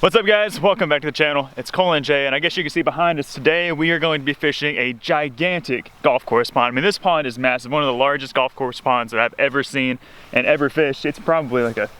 What's up guys, welcome back to the channel. It's Cole and Jay, and I guess you can see behind us today we are going to be fishing a gigantic golf course pond. I mean, this pond is massive, one of the largest golf course ponds that I've ever seen and ever fished. It's probably like a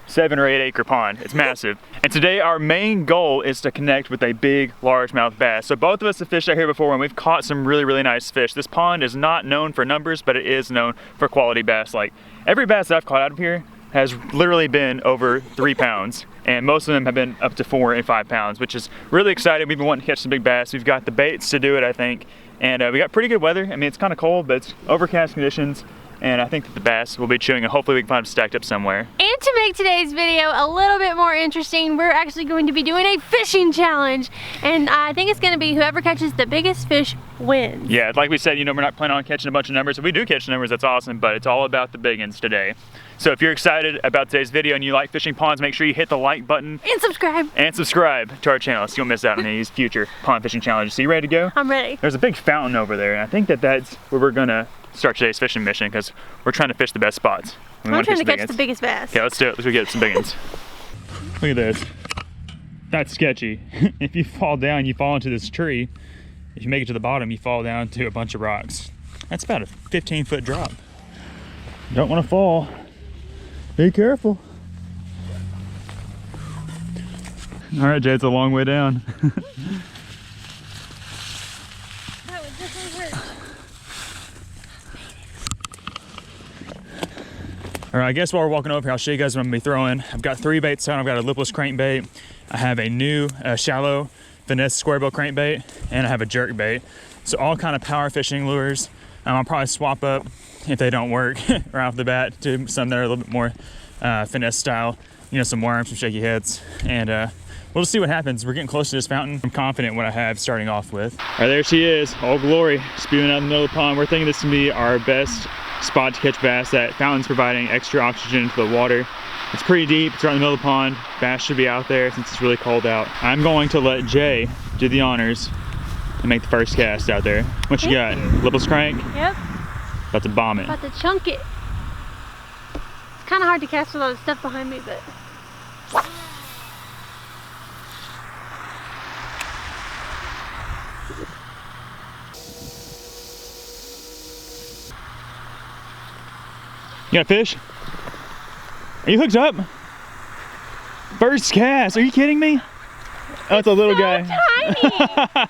7 or 8 acre pond. It's massive. And today our main goal is to connect with a big largemouth bass. So both of us have fished out here before and we've caught some really nice fish. This pond is not known for numbers, but it is known for quality bass. Like every bass that I've caught out of here has literally been over 3 pounds, and most of them have been up to 4 and 5 pounds, which is really exciting. We've been wanting to catch some big bass. We've got the baits to do it, I think, and we got pretty good weather. I mean, it's kind of cold, but it's overcast conditions, and I think that the bass will be chewing, and hopefully we can find them stacked up somewhere. And to make today's video a little bit more interesting, we're actually going to be doing a fishing challenge, and I think it's going to be whoever catches the biggest fish wins. Yeah, like we said, you know, we're not planning on catching a bunch of numbers. If we do catch numbers, that's awesome, but it's all about the big ones today. So if you're excited about today's video and you like fishing ponds, make sure you hit the like button. And subscribe. And subscribe to our channel so you won't miss out on any of these future pond fishing challenges. So you ready to go? I'm ready. There's a big fountain over there, and I think that that's where we're gonna start today's fishing mission, because we're trying to fish the best spots. I'm trying to catch the biggest bass. Okay, let's do it. Let's go get some big ones. Look at this. That's sketchy. If you fall down, you fall into this tree. If you make it to the bottom, you fall down to a bunch of rocks. That's about a 15-foot drop. Don't want to fall. Be careful. All right, Jay, it's a long way down. That would definitely hurt. All right, I guess while we're walking over here, I'll show you guys what I'm gonna be throwing. I've got 3 baits on. I've got a lipless crankbait. I have a new shallow finesse square bill crankbait, and I have a jerk bait. So all kind of power fishing lures. I'll probably swap up if they don't work right off the bat to some that are a little bit more finesse style. You know, some worms, some shaky heads, and we'll just see what happens. We're getting close to this fountain. I'm confident what I have starting off with. All right, there she is, Old Glory, spewing out in the middle of the pond. We're thinking this can be our best spot to catch bass. That fountain's providing extra oxygen to the water. It's pretty deep, it's right in the middle of the pond. Bass should be out there since it's really cold out. I'm going to let Jay do the honors and make the first cast out there. What you got? Lipless crank? Yep. About to bomb it. About to chunk it. It's kind of hard to cast with all the stuff behind me, but. You got a fish? Are you hooked up? First cast, are you kidding me? Oh, it's a little guy.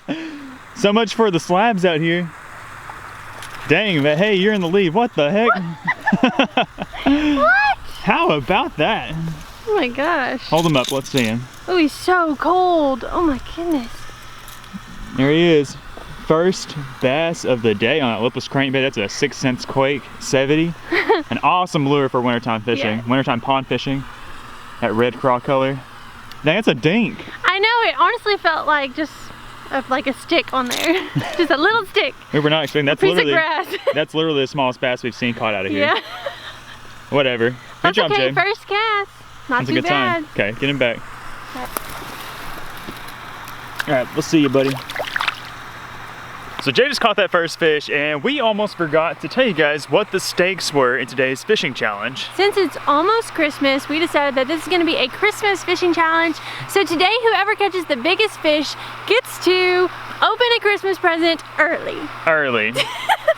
Tiny. So much for the slabs out here. Dang, but hey, you're in the lead. What the heck? What? How about that? Oh my gosh. Hold him up, let's see him. Oh, he's so cold. Oh my goodness. There he is. First bass of the day on that lipless crankbait. That's a 6 cents Quake 70. An awesome lure for wintertime fishing. Yeah. Wintertime pond fishing. That red craw color. Dang, that's a dink. I know, it honestly felt like just like a stick on there. Just a little stick. We were not expecting. That's piece literally of grass. That's literally the smallest bass we've seen caught out of here. Yeah. Whatever. Good That's job, okay. Jay. First cast. Not That's a too good bad. time. Okay, get him back. All right, we'll see you, buddy. So Jay just caught that first fish, and we almost forgot to tell you guys what the stakes were in today's fishing challenge. Since it's almost Christmas, we decided that this is gonna be a Christmas fishing challenge. So today, whoever catches the biggest fish gets to open a Christmas present early. Early.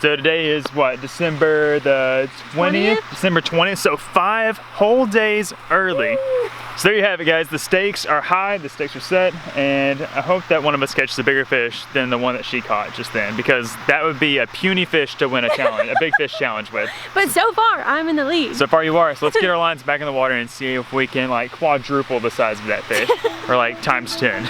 So today is what, December the 20th? December 20th, so 5 whole days early. Woo. So there you have it, guys. The stakes are high, the stakes are set, and I hope that one of us catches a bigger fish than the one that she caught just then, because that would be a puny fish to win a challenge, a big fish challenge with. But so far, I'm in the lead. So far you are, so let's get our lines back in the water and see if we can like quadruple the size of that fish, or like times 10.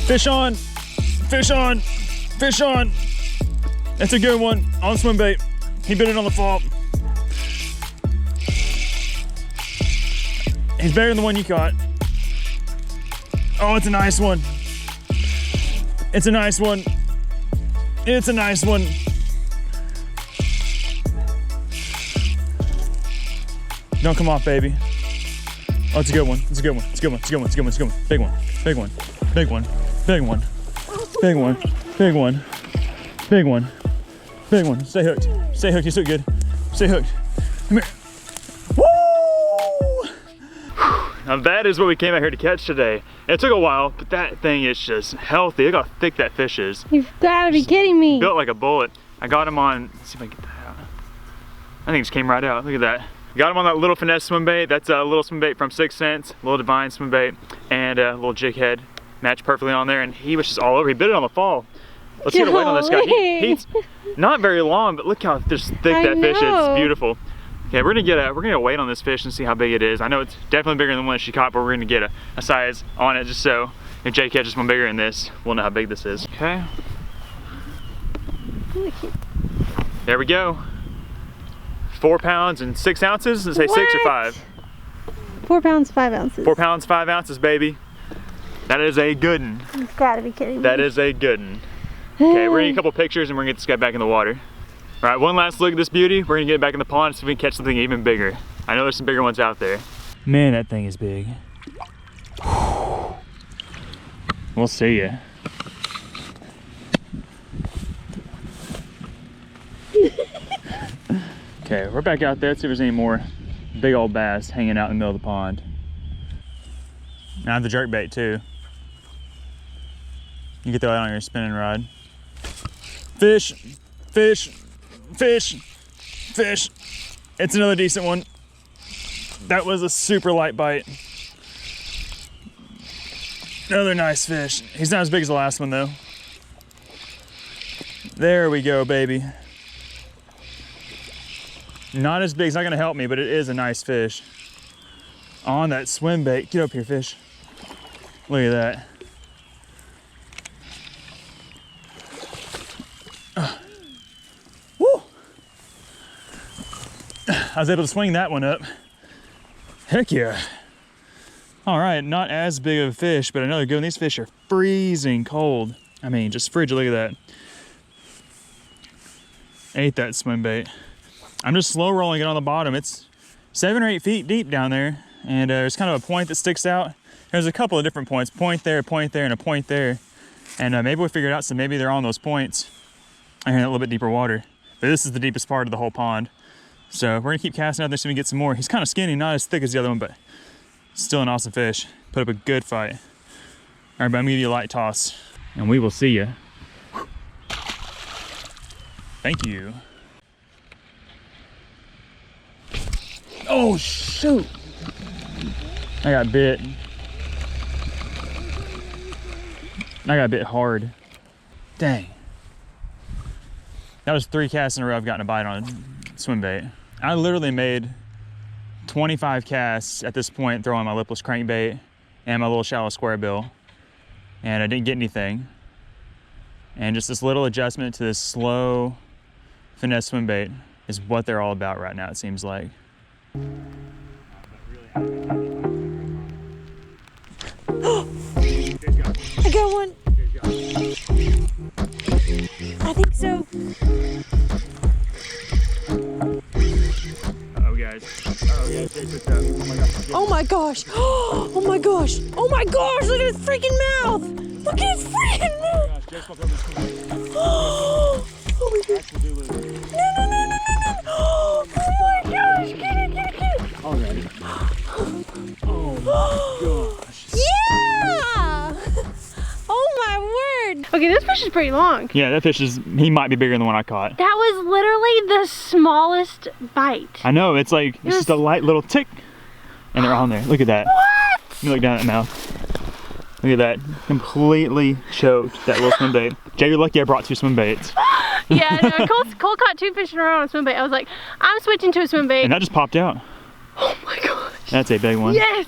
Fish on, fish on, fish on. That's a good one on swim bait. He bit it on the fall. He's better than the one you caught. Oh, it's a nice one. It's a nice one. It's a nice one. Don't come off, baby. Oh, it's a good one. It's a good one. It's a good one. It's a good one. It's a good one. It's a good one. Big one. Big one. Big one. Big one. Big one. Big one. Big one. Big one. Stay hooked. Stay hooked. You're so good. Stay hooked. Come here. Woo! Now that is what we came out here to catch today. It took a while, but that thing is just healthy. Look how thick that fish is. You've gotta be kidding me. Built like a bullet. I got him on, let's see if I can get that out. I think it just came right out. Look at that. Got him on that little finesse swim bait. That's a little swim bait from 6 Cents, little divine swim bait, and a little jig head matched perfectly on there. And he was just all over. He bit it on the fall. Let's get a weight on this guy. He's not very long, but look how just thick that fish is. It's beautiful. Okay, we're gonna get a weight on this fish and see how big it is. I know it's definitely bigger than the one she caught, but we're gonna get a size on it just so if Jay catches one bigger than this, we'll know how big this is. Okay. There we go. 4 pounds and 6 ounces. Let's say what? 6 or 5. 4 pounds, 5 ounces. 4 pounds, 5 ounces, baby. That is a good one. You've gotta be kidding me. That is a good one. Okay, we're gonna get a couple pictures and we're gonna get this guy back in the water. All right, one last look at this beauty. We're gonna get it back in the pond and see if we can catch something even bigger. I know there's some bigger ones out there. Man, that thing is big. We'll see ya. Okay, we're back out there. Let's see if there's any more big old bass hanging out in the middle of the pond. Now I have the jerk bait too. You get that on your spinning rod. Fish, fish, fish, fish. It's another decent one. That was a super light bite. Another nice fish. He's not as big as the last one though. There we go, baby. Not as big, it's not gonna help me, but it is a nice fish. On that swim bait. Get up here, fish. Look at that. Woo! I was able to swing that one up. Heck yeah. All right, not as big of a fish, but another good one. These fish are freezing cold. I mean, just frigid, look at that. Ate that swim bait. I'm just slow rolling it on the bottom. It's 7 or 8 feet deep down there. And there's kind of a point that sticks out. There's a couple of different points. Point there, and a point there. And maybe we'll figure it out, so maybe they're on those points. I hear a little bit deeper water. But this is the deepest part of the whole pond. So we're gonna keep casting out there so we can get some more. He's kind of skinny, not as thick as the other one, but still an awesome fish. Put up a good fight. All right, but I'm gonna give you a light toss. And we will see you. Thank you. Oh, shoot. I got bit. I got bit hard. Dang. That was 3 casts in a row I've gotten a bite on swim bait. I literally made 25 casts at this point throwing my lipless crankbait and my little shallow square bill. And I didn't get anything. And just this little adjustment to this slow finesse swim bait is what they're all about right now, it seems like. I got one. I think so. Uh-oh, guys. Uh-oh, guys. Jay picked up. Oh my gosh. Oh my gosh. Oh my gosh. Oh my gosh. Look at his freaking mouth. Look at his freaking mouth. Oh my gosh. No. Oh my gosh. Get it. All right. Oh my gosh. Yeah. Oh my word. Okay, this fish is pretty long. Yeah, that fish is, he might be bigger than the one I caught. That was literally the smallest bite. I know, it's like, it's just a light little tick. And they're on there. Look at that. What? Let me look down at that mouth. Look at that. Completely choked that little swim bait. Jay, you're lucky I brought 2 swim baits. Yeah, no, Cole caught 2 fish in a row on a swim bait. I was like, I'm switching to a swim bait. And that just popped out. Oh my gosh. That's a big one. Yes.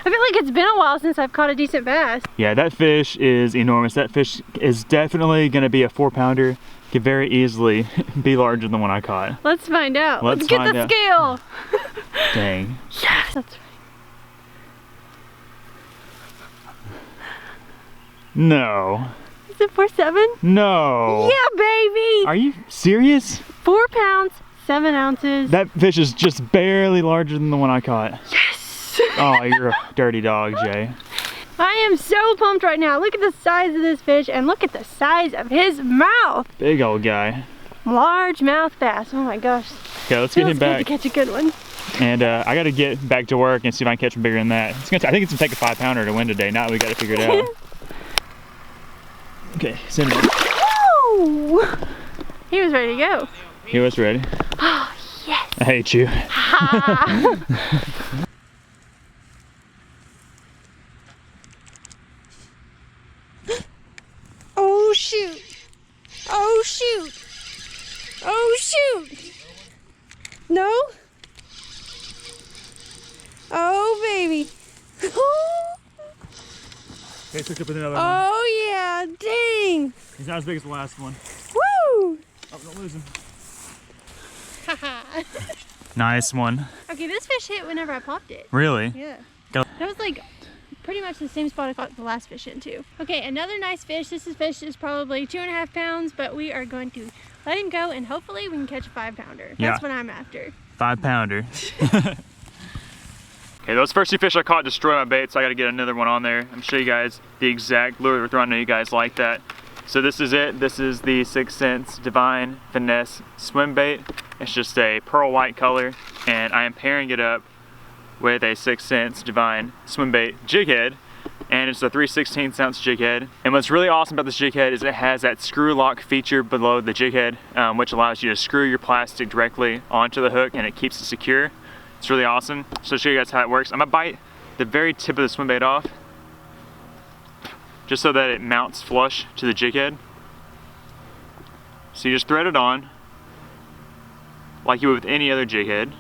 I feel like it's been a while since I've caught a decent bass. Yeah, that fish is enormous. That fish is definitely gonna be a 4-pounder. Could very easily be larger than the one I caught. Let's find out. Let's get the scale. Dang. Yes, that's right. No. Is it 4.7? No. Yeah, baby. Are you serious? 4 pounds, 7 ounces. That fish is just barely larger than the one I caught. Yes! Oh, you're a dirty dog, Jay. I am so pumped right now. Look at the size of this fish and look at the size of his mouth. Big old guy. Largemouth bass. Oh my gosh. Okay, let's get him back. To catch a good one. And I got to get back to work and see if I can catch him bigger than that. I think it's gonna take a 5-pounder to win today. Now we got to figure it out. Okay, send him. Woo! He was ready to go. He was ready. Oh yes. I hate you. Oh shoot! Oh shoot! Oh shoot! No? Oh baby! Okay, switch up with another one. Oh yeah! Dang! He's not as big as the last one. Woo! Oh, don't lose him. Nice one. Okay, this fish hit whenever I popped it. Really? Yeah. Go. That was like pretty much the same spot I caught the last fish in too. Okay, another nice fish. This fish is probably 2.5 pounds, but we are going to let him go and hopefully we can catch a 5-pounder. That's what I'm after. 5-pounder. Okay, those first 2 fish I caught destroyed my bait, so I got to get another one on there. I'm gonna show you guys the exact lure we're throwing. I know you guys like that. So this is it. This is the 6th Sense Divine Finesse swim bait. It's just a pearl white color, and I am pairing it up with a 6th Sense Divine swim bait jig head, and it's a 3/16 ounce jig head. And what's really awesome about this jig head is it has that screw lock feature below the jig head, which allows you to screw your plastic directly onto the hook and it keeps it secure. It's really awesome. So I'll show you guys how it works. I'm gonna bite the very tip of the swim bait off, just so that it mounts flush to the jig head. So you just thread it on like you would with any other jig head.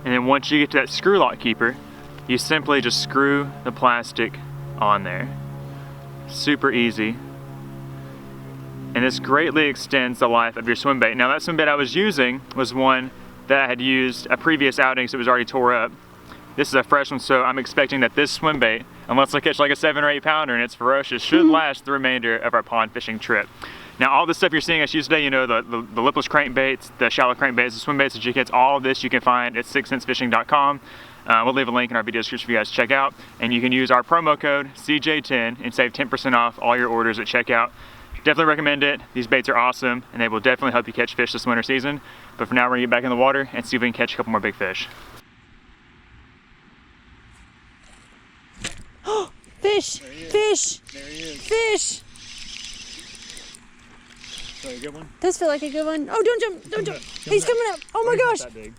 And then once you get to that screw lock keeper, you simply just screw the plastic on there. Super easy. And this greatly extends the life of your swim bait. Now that swim bait I was using was one that I had used a previous outing, so it was already tore up. This is a fresh one, so I'm expecting that this swim bait, unless I catch like a 7 or 8-pounder and it's ferocious, should last the remainder of our pond fishing trip. Now all the stuff you're seeing us use today, you know, the lipless crankbaits, the shallow crankbaits, the swim baits, the jig heads, all of this you can find at 6centsfishing.com. We'll leave a link in our video description for you guys to check out. And you can use our promo code CJ10 and save 10% off all your orders at checkout. Definitely recommend it. These baits are awesome and they will definitely help you catch fish this winter season. But for now, we're gonna get back in the water and see if we can catch a couple more big fish. Fish! Fish! There he is. Fish! So a good one? Does feel like a good one. Oh, don't jump! Don't jump! He's coming up! Oh my gosh! Not that big.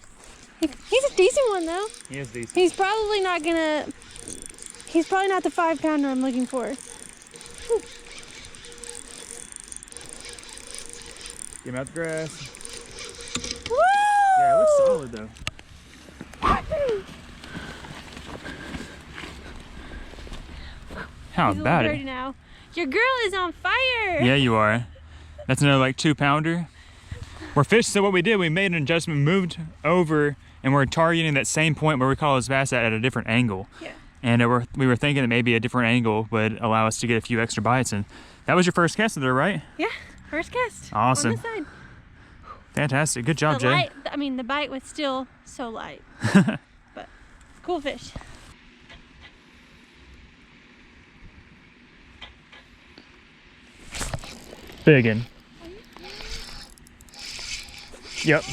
He's a decent one though. He is decent. He's probably not the 5-pounder I'm looking for. Whew. Get him out the grass. Woo! Yeah, it looks solid though. How He's about a little dirty it? now. Your girl is on fire! Yeah, you are. That's another like 2-pounder. We're fish, so what we did, we made an adjustment, moved over, and we're targeting that same point where we caught this bass at a different angle. Yeah. And we were thinking that maybe a different angle would allow us to get a few extra bites. And that was your first cast of there, right? Yeah, first cast. Awesome. On this side. Fantastic. Good job, Jay. The bite was still so light. But cool fish. Biggin. Yep.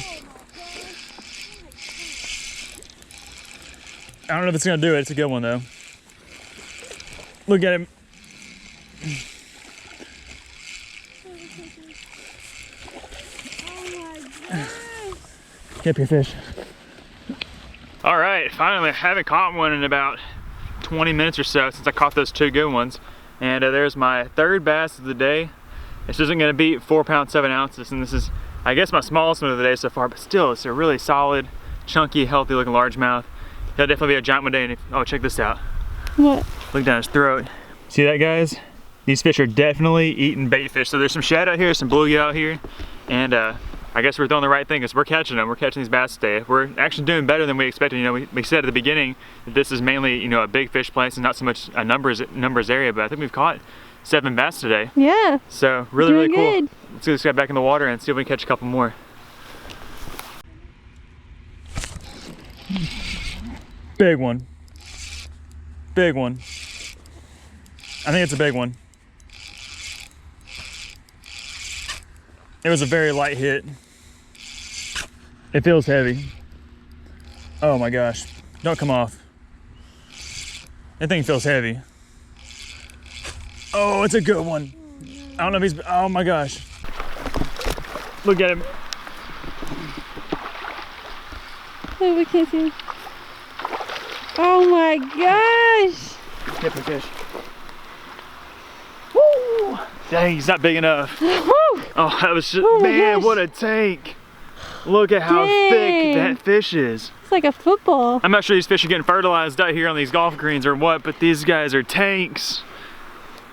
I don't know if it's gonna do it. It's a good one though. Look at him. Get up your fish. All right, finally, I haven't caught one in about 20 minutes or so since I caught those 2 good ones. And there's my 3rd bass of the day. This isn't gonna beat 4 pounds, 7 ounces. And this is, I guess, my smallest one of the day so far, but still, it's a really solid, chunky, healthy looking largemouth. He'll definitely be a giant one day. And oh, check this out. What? Look down his throat. See that, guys? These fish are definitely eating bait fish. So there's some shad out here, some bluegill out here. And I guess we're doing the right thing because we're catching them. We're catching these bass today. We're actually doing better than we expected. You know, we said at the beginning that this is mainly, you know, a big fish place and not so much a numbers area, but I think we've caught 7 bass today. Yeah. So really cool. Good. Let's get this guy back in the water and see if we can catch a couple more. Big one. Big one. I think it's a big one. It was a very light hit. It feels heavy. Oh my gosh. Don't come off. That thing feels heavy. Oh, it's a good one. I don't know if he's, oh my gosh. Look at him. Oh, we can't see him. Oh my gosh. Hit the fish. Woo! Dang, he's not big enough. Oh, that was just, man, what a tank. Look at how thick that fish is. It's like a football. I'm not sure these fish are getting fertilized out here on these golf greens or what, but these guys are tanks.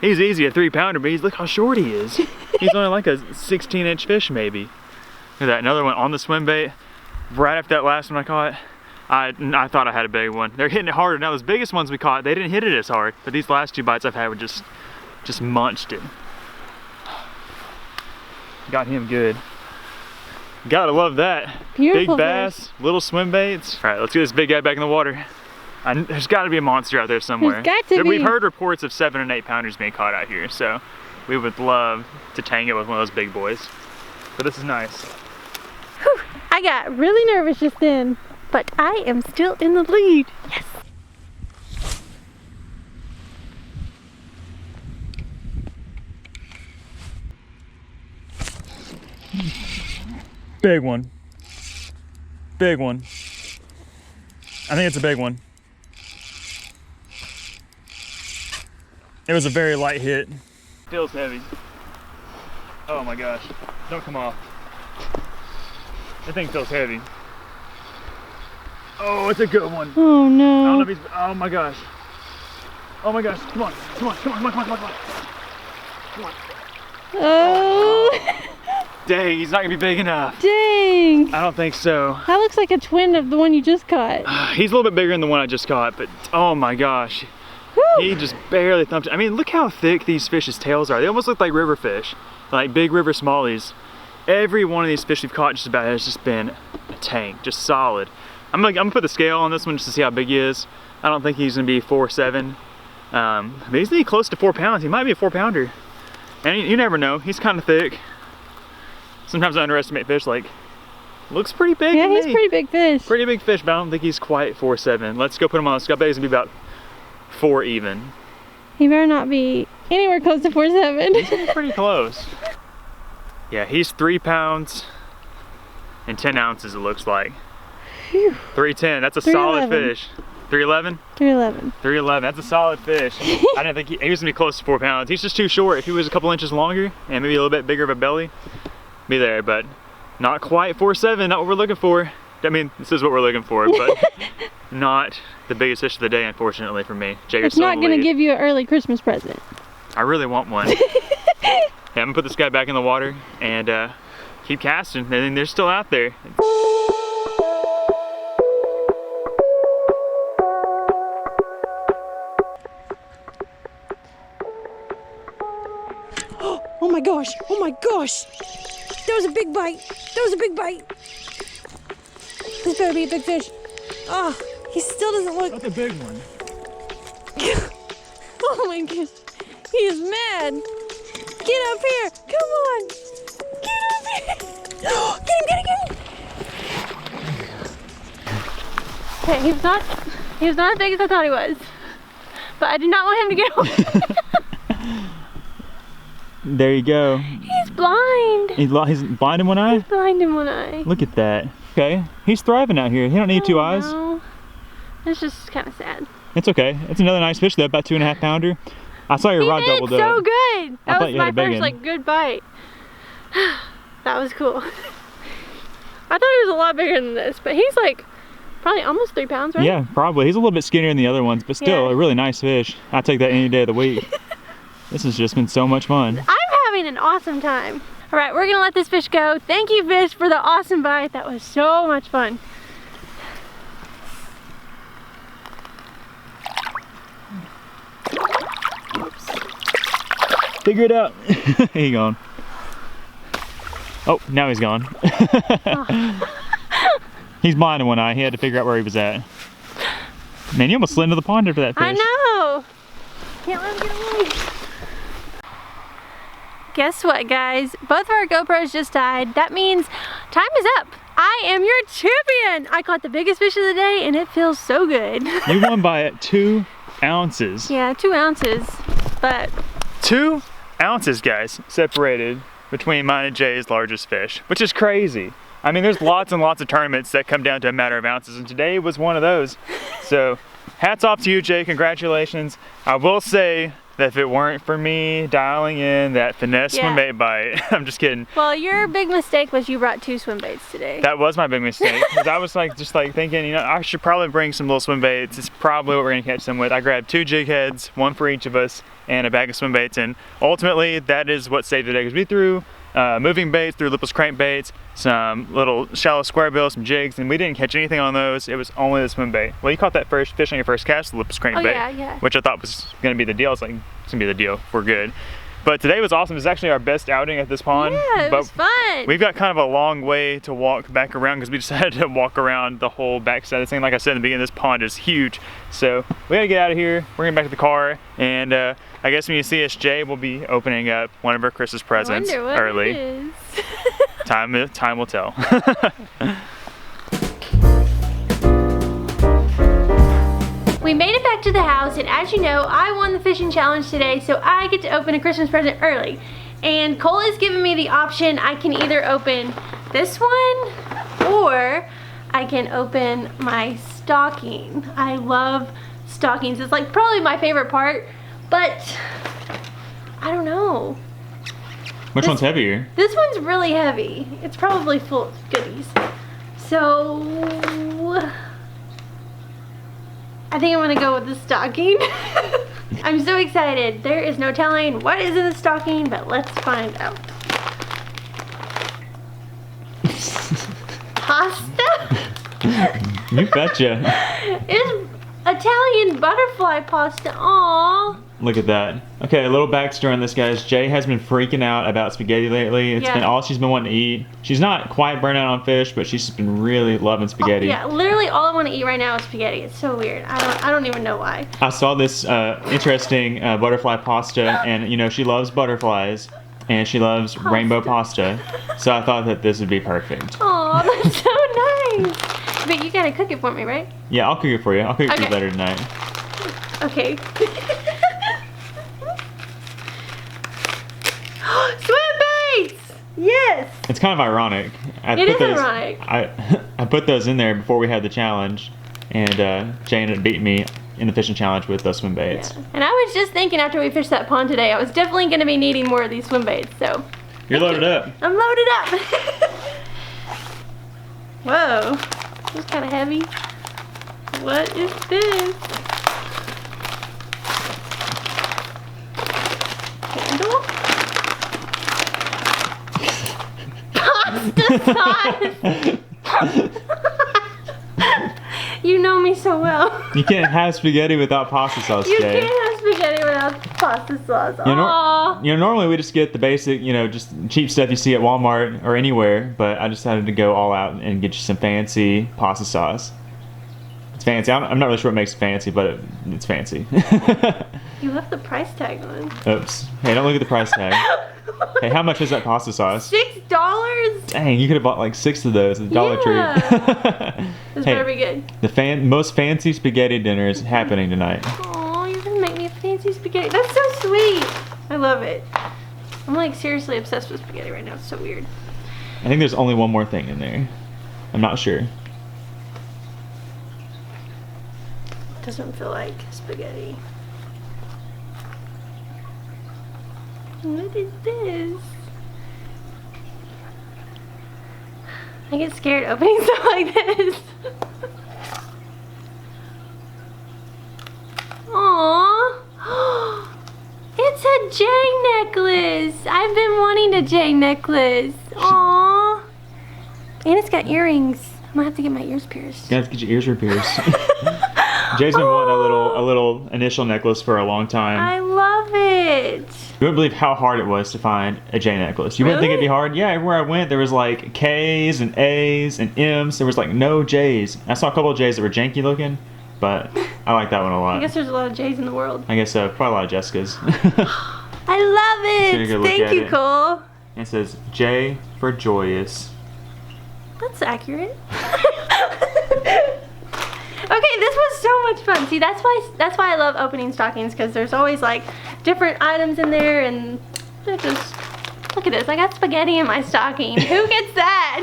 He's easy, a 3-pounder, but look how short he is. He's only like a 16-inch fish maybe. Look at that, another one on the swim bait. Right after that last one I caught, I thought I had a big one. They're hitting it harder. Now those biggest ones we caught, they didn't hit it as hard, but these last 2 bites I've had were just munched it. Got him good. Gotta love that. Beautiful big bass, fish. Little swim baits. All right, let's get this big guy back in the water. There's got to be a monster out there somewhere. There's got to be. We've heard reports of 7 and 8 pounders being caught out here, so we would love to tang it with one of those big boys. But this is nice. Whew, I got really nervous just then, but I am still in the lead. Yes. Big one. Big one. I think it's a big one. It was a very light hit. Feels heavy. Oh my gosh. Don't come off. That thing feels heavy. Oh, it's a good one. Oh no. I don't know if he's, oh my gosh. Oh my gosh. Come on. Come on. Come on. Come on. Come on. Come on. Come on. Oh. Dang, he's not gonna be big enough. Dang. I don't think so. That looks like a twin of the one you just caught. He's a little bit bigger than the one I just caught, but oh my gosh. Whew. He just barely thumped it. I mean, look how thick these fish's tails are. They almost look like river fish, like big river smallies. Every one of these fish we've caught just about has just been a tank, just solid. I'm gonna put the scale on this one just to see how big he is. I don't think he's gonna be 4'7". But he's gonna be close to 4 pounds. He might be a 4-pounder. And you never know, he's kind of thick. Sometimes I underestimate fish, like, looks pretty big Yeah, to he's me. pretty big fish. Pretty big fish, but I don't think he's quite 4'7". Let's go put him on the scale. I bet he's gonna be about 4 even. He better not be anywhere close to 4'7". He's gonna be pretty close. Yeah, he's 3 pounds and 10 ounces it looks like. Phew. 310, that's a solid fish. 311? 311. 311, that's a solid fish. I didn't think he was gonna be close to 4 pounds. He's just too short. If he was a couple inches longer and maybe a little bit bigger of a belly, be there, but not quite 4'7", not what we're looking for. I mean, this is what we're looking for, but not the biggest fish of the day, unfortunately for me. Jager's It's not gonna give you an early Christmas present. I really want one. Yeah, I'm gonna put this guy back in the water and keep casting. I mean, they're still out there. Oh my gosh, oh my gosh. That was a big bite. That was a big bite. This better be a big fish. Oh, he still doesn't look. That's a big one. Oh my gosh, he is mad. Get up here, come on. Get up here. Get him. Okay, he was not as big as I thought he was. But I did not want him to get away. There you go. He's blind. He's blind in one eye? He's blind in one eye. Look at that. Okay, he's thriving out here. He don't need 2 eyes. No. It's just kind of sad. It's okay. It's another nice fish though, about 2.5 pounder. I saw your rod doubled up. so good. That was my first one. like good bite. That was cool. I thought he was a lot bigger than this, but he's like probably almost 3 pounds, right? Yeah, probably. He's a little bit skinnier than the other ones, but still a really nice fish. I'd take that any day of the week. This has just been so much fun. I'm having an awesome time. All right, we're gonna let this fish go. Thank you, fish, for the awesome bite. That was so much fun. Oops. Figure it out. He gone. Oh, now he's gone. He's blind in one eye. He had to figure out where he was at. Man, you almost slid into the pond after that fish. I know. Can't let him get away. Guess what, guys? Both of our GoPros just died. That means time is up. I am your champion. I caught the biggest fish of the day and it feels so good. You won by 2 ounces. Yeah, 2 ounces, but 2 ounces, guys, separated between mine and Jay's largest fish, which is crazy. I mean, there's lots and lots of tournaments that come down to a matter of ounces, and today was one of those. So, hats off to you, Jay. Congratulations. I will say that if it weren't for me dialing in that finesse swimbait bite, I'm just kidding. Well, your big mistake was you brought 2 swim baits today. That was my big mistake, because I was just thinking, you know, I should probably bring some little swim baits. It's probably what we're gonna catch them with. I grabbed 2 jig heads, 1 for each of us, and a bag of swim baits, and ultimately that is what saved the day, because we threw moving baits, threw lipless crankbaits, some little shallow square bills, some jigs, and we didn't catch anything on those. It was only the swim bait. Well, you caught that first fish on your first cast, the lipless crankbait, which I thought was gonna be the deal. It's like, it's gonna be the deal, we're good. But today was awesome. It's actually our best outing at this pond. Yeah, it was fun. We've got kind of a long way to walk back around because we decided to walk around the whole backside of this thing. Like I said in the beginning, this pond is huge. So we gotta get out of here. We're going back to the car. And I guess when you see us, Jay will be opening up one of her Christmas presents early. It is. Time will tell. We made it back to the house, and as you know, I won the fishing challenge today, so I get to open a Christmas present early. And Cole has given me the option, I can either open this one, or I can open my stocking. I love stockings. It's like probably my favorite part, but I don't know. Which one's heavier? This one's really heavy. It's probably full of goodies. So I think I'm gonna go with the stocking. I'm so excited. There is no telling what is in the stocking, but let's find out. Pasta? You betcha. It's Italian butterfly pasta. Aww. Look at that. Okay, a little backstory on this, guys. Jay has been freaking out about spaghetti lately. It's been all she's been wanting to eat. She's not quite burnt out on fish, but she's just been really loving spaghetti. Yeah, literally all I want to eat right now is spaghetti. It's so weird. I don't even know why. I saw this interesting butterfly pasta, and you know, she loves butterflies, and she loves rainbow pasta. So I thought that this would be perfect. Aw, that's so nice. But you gotta cook it for me, right? Yeah, I'll cook it for you. I'll cook it for you later tonight. Okay. Swim baits! Yes! It's kind of ironic. It is ironic. I put those in there before we had the challenge, and Jay ended up beating me in the fishing challenge with those swim baits. Yeah. And I was just thinking after we fished that pond today, I was definitely going to be needing more of these swim baits, so. You're loaded up. I'm loaded up. Whoa, this is kind of heavy. What is this? Candle? Pasta sauce! You know me so well. You can't have spaghetti without pasta sauce, Jay. You can't have spaghetti without pasta sauce. You know, normally we just get the basic, you know, just cheap stuff you see at Walmart or anywhere, but I decided to go all out and get you some fancy pasta sauce. It's fancy. I'm not really sure what makes it fancy, but it's fancy. You left the price tag on. Oops. Hey, don't look at the price tag. Hey, how much is that pasta sauce? $6? Dang, you could have bought like 6 of those at the Dollar Tree. This better be good. The most fancy spaghetti dinner is happening tonight. Oh, you're gonna make me a fancy spaghetti. That's so sweet. I love it. I'm like seriously obsessed with spaghetti right now. It's so weird. I think there's only one more thing in there. I'm not sure. Doesn't feel like spaghetti. What is this? I get scared opening stuff like this. Aww. It's a J necklace. I've been wanting a J necklace. Aww. And it's got earrings. I'm gonna have to get my ears pierced. You have to get your ears pierced. Jay's been wanting a little initial necklace for a long time. I love it. it. You wouldn't believe how hard it was to find a J necklace. You wouldn't think it'd be hard. Yeah, everywhere I went, there was like K's and A's and M's. There was like no J's. I saw a couple of J's that were janky looking, but I like that one a lot. I guess there's a lot of J's in the world. I guess so. Probably a lot of Jessicas. I love it. Thank you, Cole. It says J for joyous. That's accurate. Okay, this was so much fun. See, that's why I love opening stockings, because there's always like different items in there, and they're just, look at this. I got spaghetti in my stocking. Who gets that?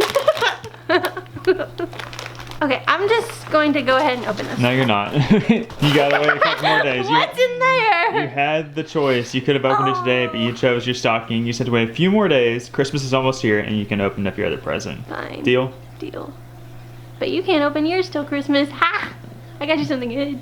Okay, I'm just going to go ahead and open this. No, you're not. You gotta wait a couple more days. What's in there? You had the choice. You could have opened it today, but you chose your stocking. You said to wait a few more days. Christmas is almost here, and you can open up your other present. Fine. Deal? Deal. But you can't open yours till Christmas. Ha! I got you something good.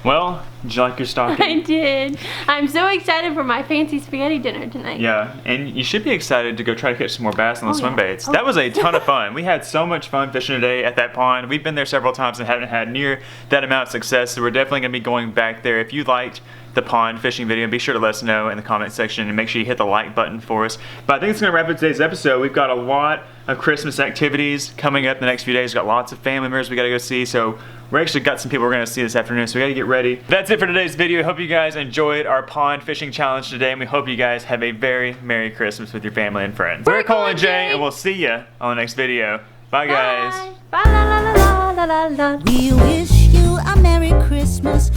Well, did you like your stocking? I did. I'm so excited for my fancy spaghetti dinner tonight. Yeah, and you should be excited to go try to catch some more bass on the swim baits. Oh. That was a ton of fun. We had so much fun fishing today at that pond. We've been there several times and haven't had near that amount of success, so we're definitely going to be going back there. If you liked the pond fishing video, be sure to let us know in the comment section, and make sure you hit the like button for us. But I think it's going to wrap up today's episode. We've got a lot of Christmas activities coming up in the next few days. We've got lots of family members we got to go see, so we actually got some people we're going to see this afternoon, so we got to get ready. That's it for today's video. Hope you guys enjoyed our pond fishing challenge today, and we hope you guys have a very Merry Christmas with your family and friends. We're Cole and Jay, and we'll see you on the next video. Bye, guys. Bye. Bye, la, la, la, la, la, la. We wish you a Merry Christmas.